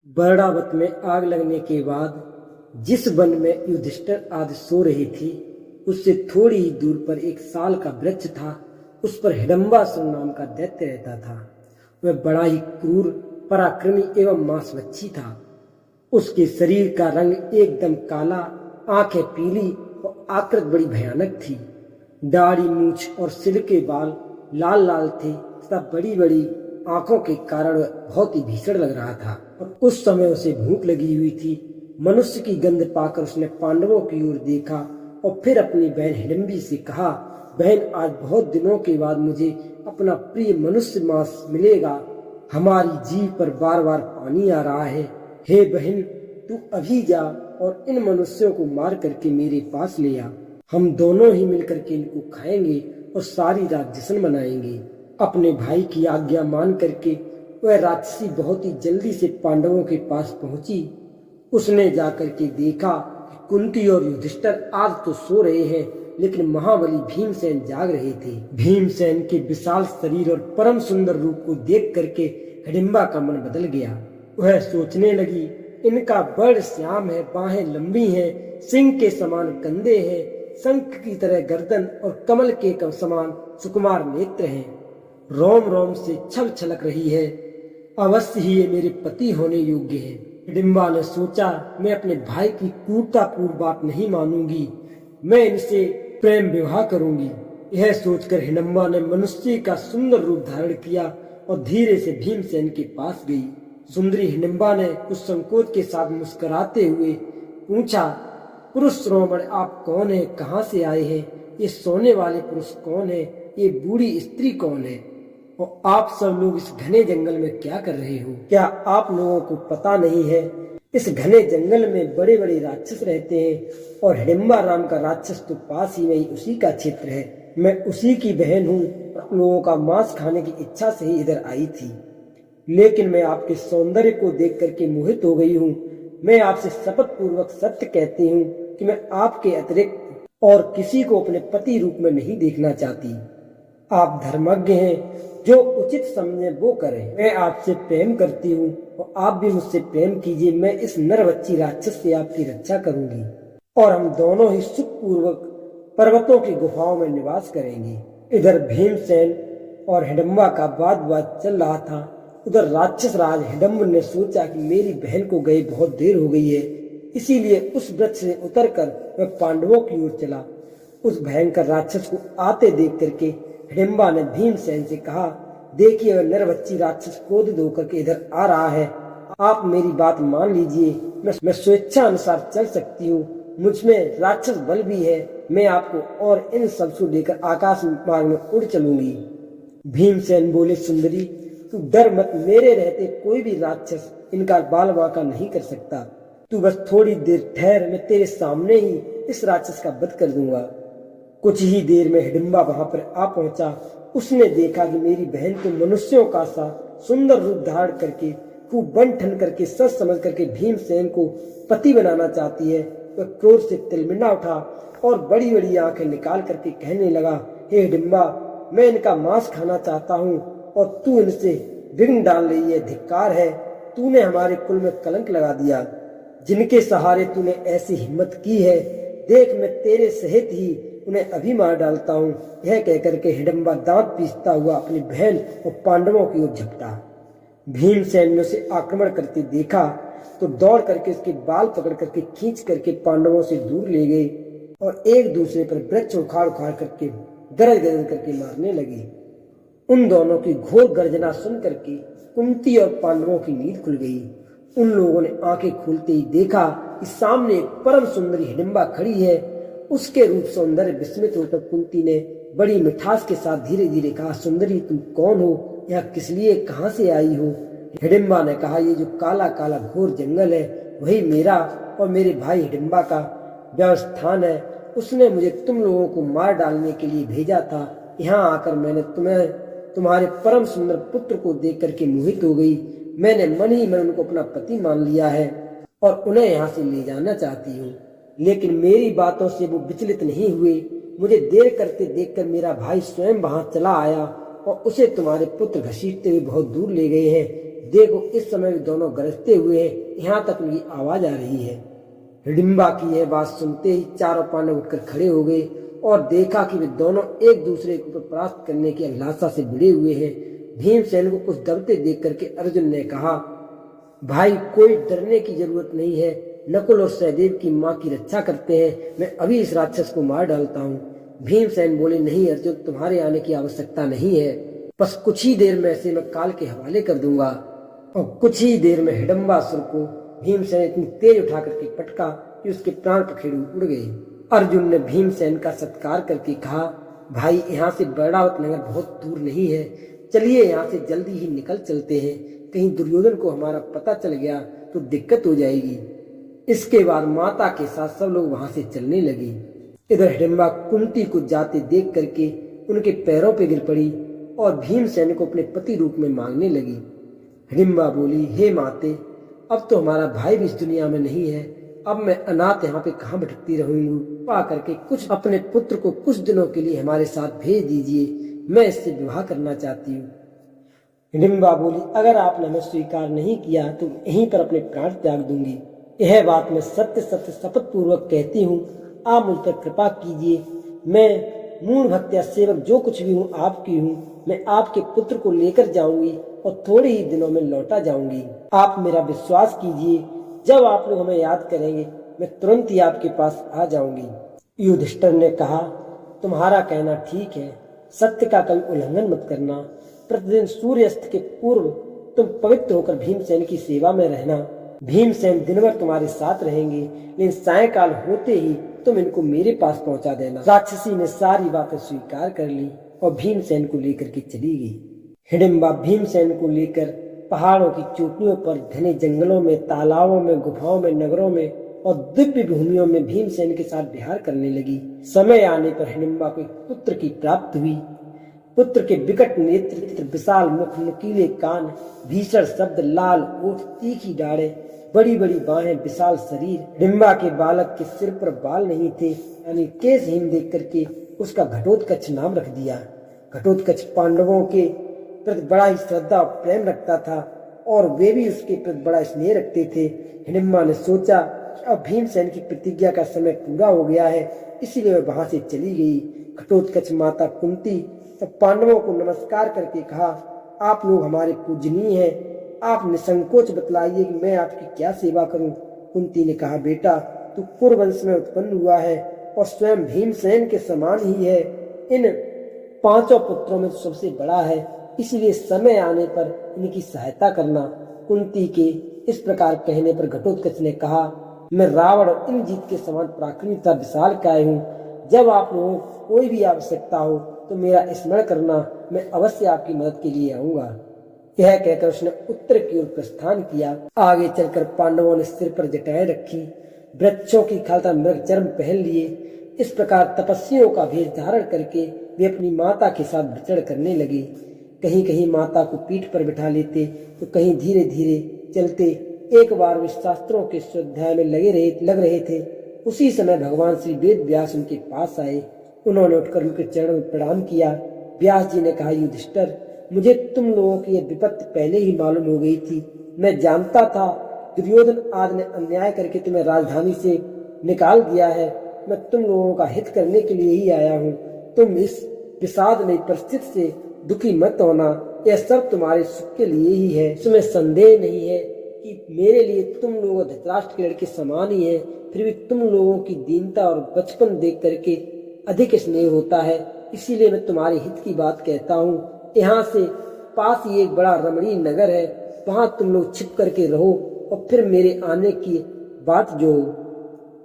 बर्णावत में आग लगने के बाद जिस वन में युधिष्ठिर आदि सो रही थी, उससे थोड़ी ही दूर पर एक साल का वृक्ष था। उस पर हिडम्बासुर नाम का दैत्य रहता था। वह बड़ा ही क्रूर, पराक्रमी एवं मांसभक्षी था। उसके शरीर का रंग एकदम काला, आंखें पीली और आकृत बड़ी भयानक थी। दाढ़ी, मूछ और सिर के बाल लाल लाल थे तथा बड़ी बड़ी आंखों के कारण बहुत ही भीषण लग रहा था। और उस समय उसे भूख लगी हुई थी। मनुष्य की गंध पाकर उसने पांडवों की ओर देखा और फिर अपनी बहन हिडम्बी से कहा, बहन, आज बहुत दिनों के बाद मुझे अपना प्रिय मनुष्य मांस मिलेगा। हमारी जीभ पर बार बार पानी आ रहा है। हे बहन, तू अभी जा और इन मनुष्यों को मार करके मेरे पास ले आ। हम दोनों ही मिलकर के इनको खाएंगे और सारी रात जश्न मनाएंगे। अपने भाई की आज्ञा मान करके वह राक्षसी बहुत ही जल्दी से पांडवों के पास पहुंची। उसने जाकर के देखा कि कुंती और युधिष्ठिर आज तो सो रहे हैं, लेकिन महाबली भीमसेन जाग रहे थे। भीमसेन के विशाल शरीर और परम सुंदर रूप को देख करके हिडिंबा का मन बदल गया। वह सोचने लगी, इनका बड़ श्याम है, बाहें लंबी हैं, सिंह के समान कंधे हैं, शंख की तरह गर्दन और कमल के समान सुकुमार नेत्र हैं, रोम रोम से छल छलक रही है। अवश्य ही ये मेरे पति होने योग्य है। हिडिंबा ने सोचा, मैं अपने भाई की क्रूरतापूर्ण बात नहीं मानूंगी, मैं इनसे प्रेम विवाह करूंगी। यह सोचकर हिडिंबा ने मनुष्य का सुंदर रूप धारण किया और धीरे से भीमसेन के पास गई। सुंदरी हिडिंबा ने कुछ संकोच के साथ मुस्कुराते हुए पूछा, पुरुष श्रोमण, आप कौन है, कहाँ से आए हैं? ये सोने वाले पुरुष कौन है? ये बूढ़ी स्त्री कौन है? और आप सब लोग इस घने जंगल में क्या कर रहे हो? क्या आप लोगों को पता नहीं है, इस घने जंगल में बड़े बड़े राक्षस रहते हैं और हिडिंबा नाम का राक्षस तो पास ही नहीं उसी का क्षेत्र है। मैं उसी की बहन हूँ। आप लोगों का मांस खाने की इच्छा से ही इधर आई थी, लेकिन मैं आपके सौंदर्य को देख करके मोहित हो गई हूँ। मैं आपसे शपथ पूर्वक सत्य कहती हूँ कि मैं आपके अतिरिक्त और किसी को अपने पति रूप में नहीं देखना चाहती। आप धर्मज्ञ हैं, जो उचित समझे वो करें। मैं आपसे प्रेम करती हूँ और आप भी मुझसे प्रेम कीजिए। मैं इस नरभक्षी राक्षस से आपकी रक्षा करूंगी और हम दोनों ही सुखपूर्वक पर्वतों की गुफाओं में निवास करेंगे। इधर भीमसेन और हिडिंबा का वाद विवाद चल रहा था। उधर राक्षस राज हिडिंब ने सोचा कि मेरी बहन को गए बहुत देर हो गई है, इसीलिए उस वृक्ष से उतरकर वह पांडवों की ओर चला। उस भयंकर राक्षस को आते देख करके हिडिंबा ने भीमसेन से कहा, देखिए, वह नरभक्षी राक्षस क्रोधित होकर के इधर आ रहा है। आप मेरी बात मान लीजिए। मैं स्वेच्छा अनुसार चल सकती हूँ, मुझमें राक्षस बल भी है। मैं आपको और इन सबको लेकर आकाश मार्ग में उड़ चलूंगी। भीमसेन बोले, सुंदरी, तू डर मत, मेरे रहते कोई भी राक्षस इनका बाल बांका नहीं कर सकता। तू बस थोड़ी देर ठहर, मैं तेरे सामने ही इस राक्षस का वध कर दूंगा। कुछ ही देर में हिडिंबा वहां पर आ पहुंचा। उसने देखा कि मेरी बहन तो मनुष्यों का सा सुंदर रूप धारण करके खूब बन ठन करके सच समझ करके भीमसेन को पति बनाना चाहती है। वह क्रोध से तिलमिला उठा और बड़ी बड़ी आंखें निकाल करके कहने लगा, हे हिडिंबा, मैं इनका मांस खाना चाहता हूँ और तू इनसे विघ्न डाल रही है। धिक्कार है, तूने हमारे कुल में कलंक लगा दिया। जिनके सहारे तूने ऐसी हिम्मत की है, देख, मैं तेरे सहित ही उन्हें अभी मार डालता हूँ। यह कहकर के हिडिंबा दांत पीसता हुआ अपनी बहन और पांडवों की ओर झपटा। भीमसेन ने उसे आक्रमण करते देखा तो दौड़ करके उसके बाल पकड़ करके खींच करके पांडवों से दूर ले गए और एक दूसरे पर वृक्ष उखाड़ उखाड़ करके गरज गरज करके मारने लगे। उन दोनों की घोर गर्जना सुन करके कुंती और पांडवों की नींद खुल गई। उन लोगों ने आंखें खोलते ही देखा कि सामने एक परम सुंदरी हिडिंबा खड़ी है। उसके रूप सौंदर्य विस्मित होकर कुंती ने बड़ी मिठास के साथ धीरे धीरे कहा, सुंदरी, तुम कौन हो? यहाँ किस लिए, कहाँ से आई हो? हिडिंबा ने कहा, ये जो काला काला घोर जंगल है वही मेरा और मेरे भाई हिडिंबा का व्यवस्थान है। उसने मुझे तुम लोगों को मार डालने के लिए भेजा था। यहाँ आकर मैंने तुम्हारे परम सुंदर पुत्र को देख करके मोहित हो गई। मैंने मन ही मन उनको अपना पति मान लिया है और उन्हें यहाँ से ले जाना चाहती हूँ, लेकिन मेरी बातों से वो विचलित नहीं हुए। मुझे देर करते देखकर मेरा भाई स्वयं वहां चला आया और उसे तुम्हारे पुत्र घसीटते हुए बहुत दूर ले गए हैं। देखो इस समय भी दोनों गरजते हुए हैं, यहाँ तक उनकी आवाज आ रही है। हिडिंबा की यह बात सुनते ही चारों पांडव उठकर खड़े हो गए और देखा कि वे दोनों एक दूसरे को परास्त करने की अभिलाषा से भिड़े हुए हैं। भीमसेन को कुछ दबते देख करके अर्जुन ने कहा, भाई कोई डरने की जरूरत नहीं है, नकुल और सहदेव की माँ की रक्षा करते हैं, मैं अभी इस राक्षस को मार डालता हूँ। भीमसेन बोले, नहीं अर्जुन, तुम्हारे आने की आवश्यकता नहीं है, बस कुछ ही देर में ऐसे मैं काल के हवाले कर दूंगा। और कुछ ही देर में हिडंबासुर को भीमसेन इतनी तेज उठा करके पटका कि उसके प्राण पखेरु उड़ गए। अर्जुन ने भीमसेन का सत्कार करके कहा, भाई यहाँ से बैरावत नगर बहुत दूर नहीं है, चलिए यहाँ से जल्दी ही निकल चलते हैं, कहीं दुर्योधन को हमारा पता चल गया तो दिक्कत हो जाएगी। इसके बाद माता के साथ सब लोग वहां से चलने लगे। इधर हिडिंबा कुंती को जाते देख करके उनके पैरों पे गिर पड़ी और भीमसेन को अपने पति रूप में मांगने लगी। हिडिंबा बोली, हे माते, अब तो हमारा भाई भी इस दुनिया में नहीं है, अब मैं अनाथ यहाँ पे कहाँ भटकती रहूंगी, कृपा करके कुछ अपने पुत्र को कुछ दिनों के लिए हमारे साथ भेज दीजिए, मैं इससे विवाह करना चाहती हूँ। हिडिंबा बोली, अगर आपने हमें स्वीकार नहीं किया तो यहीं पर अपने प्राण त्याग दूंगी। यह बात मैं सत्य सत्य शपथ पूर्वक कहती हूँ, आप मुझ पर कृपा कीजिए, मैं मूल भक्त्या सेवक जो कुछ भी हूँ आपकी हूँ, मैं आपके पुत्र को लेकर जाऊंगी और थोड़े ही दिनों में लौटा जाऊंगी। आप मेरा विश्वास कीजिए, जब आप लोग हमें याद करेंगे मैं तुरंत ही आपके पास आ जाऊंगी। युधिष्ठिर ने कहा, तुम्हारा कहना ठीक है, सत्य का कभी उल्लंघन मत करना, प्रतिदिन सूर्यास्त के पूर्व तुम पवित्र होकर भीमसेन की सेवा में रहना। भीमसेन दिन भर तुम्हारे साथ रहेंगे, लेकिन सायंकाल होते ही तुम इनको मेरे पास पहुंचा देना। राक्षसी ने सारी बातें स्वीकार कर ली और भीमसेन को लेकर के चली गई। हिडिंबा भीमसेन को लेकर पहाड़ों की चोटियों पर, घने जंगलों में, तालाबों में, गुफाओं में, नगरों में और दिव्य भूमियों में भीमसेन के साथ विहार करने लगी। समय आने पर हिडिंबा को एक पुत्र की प्राप्ति हुई। पुत्र के विकट नेत्र, विशाल मुख, नुकीले कान, भीषण शब्द, लाल ओठ, तीखी दाढ़ें, बड़ी बड़ी बाहें, विशाल शरीर। हिडिंबा के बालक के सिर पर बाल नहीं थे, यानी केशहीन देख करके उसका घटोत्कच नाम रख दिया। घटोत्कच पांडवों के प्रति बड़ा ही श्रद्धा और प्रेम रखता था और वे भी उसके प्रति बड़ा स्नेह रखते थे। हिडिंबा ने सोचा कि अब भीमसेन की प्रतिज्ञा का समय पूरा हो गया है, इसीलिए वह वहां से चली गई। घटोत्कच माता कुंती तो पांडवों को नमस्कार करके कहा, आप लोग हमारे पूजनीय हैं, आप निसंकोच बतलाइए कि मैं आपकी क्या सेवा करूं। कुंती ने कहा, बेटा तू कुरुवंश में उत्पन्न हुआ है और स्वयं भीमसेन के समान ही है, इन पांचों पुत्रों में सबसे बड़ा है, इसलिए समय आने पर इनकी सहायता करना। कुंती के इस प्रकार कहने पर घटोत्कच ने कहा, मैं रावण और इंद्रजीत के समान पराक्रमी तथा विशालकाय हूँ, जब आप लोगों को कोई भी आवश्यकता हो तो मेरा स्मरण करना, मैं अवश्य आपकी मदद के लिए आऊंगा। यह कहकर उसने उत्तर की ओर प्रस्थान किया। आगे चलकर पांडवों ने सिर पर जटाएं रखी, वृक्षों की खालता मृग चर्म पहन लिए। इस प्रकार तपस्वियों का भेष धारण करके वे अपनी माता के साथ विचरण करने लगे। कहीं कहीं माता को पीठ पर बिठा लेते तो कहीं धीरे धीरे चलते। एक बार वे शास्त्रों के स्वाध्याय में लग रहे थे। उसी समय भगवान श्री वेद व्यास उनके पास आए। उन्होंने उठकर उनके चरणों में प्रणाम किया। व्यास जी ने कहा, युधिष्ठिर, मुझे तुम लोगों की यह विपत्ति पहले ही मालूम हो गई थी। मैं जानता था दुर्योधन आदि ने अन्याय करके तुम्हें राजधानी से निकाल दिया है। मैं तुम लोगों का हित करने के लिए ही आया हूँ। तुम इस विषाद में परिस्थिति से दुखी मत होना, यह सब तुम्हारे सुख के लिए ही है। इसमें संदेह नहीं है कि मेरे लिए तुम लोग धृतराष्ट्र के लड़के समान ही है, फिर भी तुम लोगों की दीनता और बचपन देख करके अधिक स्नेह होता है, इसीलिए मैं तुम्हारे हित की बात कहता हूँ। यहाँ से पास ही एक बड़ा रमणीय नगर है, वहां तुम लोग छिप करके रहो और फिर मेरे आने की बात जो।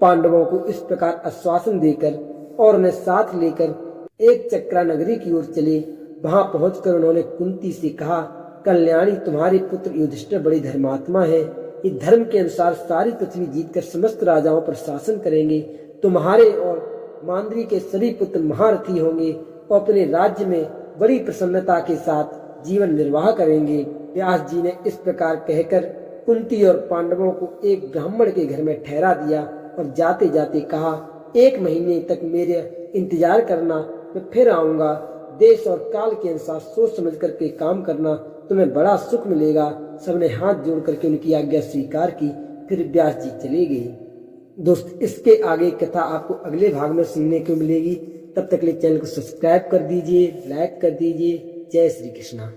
पांडवों को इस प्रकार आश्वासन देकर और उन्हें साथ लेकर एक चक्रा नगरी की ओर चले। वहां पहुंचकर उन्होंने कुंती से कहा, कल्याणी, तुम्हारे पुत्र युधिष्ठिर बड़े धर्मात्मा है, ये धर्म के अनुसार सारी पृथ्वी जीतकर समस्त राजाओं पर शासन करेंगे। तुम्हारे और मांद्री के सभी पुत्र महारथी होंगे और अपने राज्य में बड़ी प्रसन्नता के साथ जीवन निर्वाह करेंगे। व्यास जी ने इस प्रकार कहकर कुंती और पांडवों को एक ब्राह्मण के घर में ठहरा दिया और जाते जाते कहा, 1 महीने तक मेरे इंतजार करना, मैं फिर आऊंगा। देश और काल के अनुसार सोच समझ करके काम करना, तुम्हें बड़ा सुख मिलेगा। सबने हाथ जोड़ करके उनकी आज्ञा स्वीकार की। फिर व्यास जी चले गए। दोस्त, इसके आगे कथा आपको अगले भाग में सुनने को मिलेगी। तब तक के लिए चैनल को सब्सक्राइब कर दीजिए, लाइक कर दीजिए। जय श्री कृष्णा।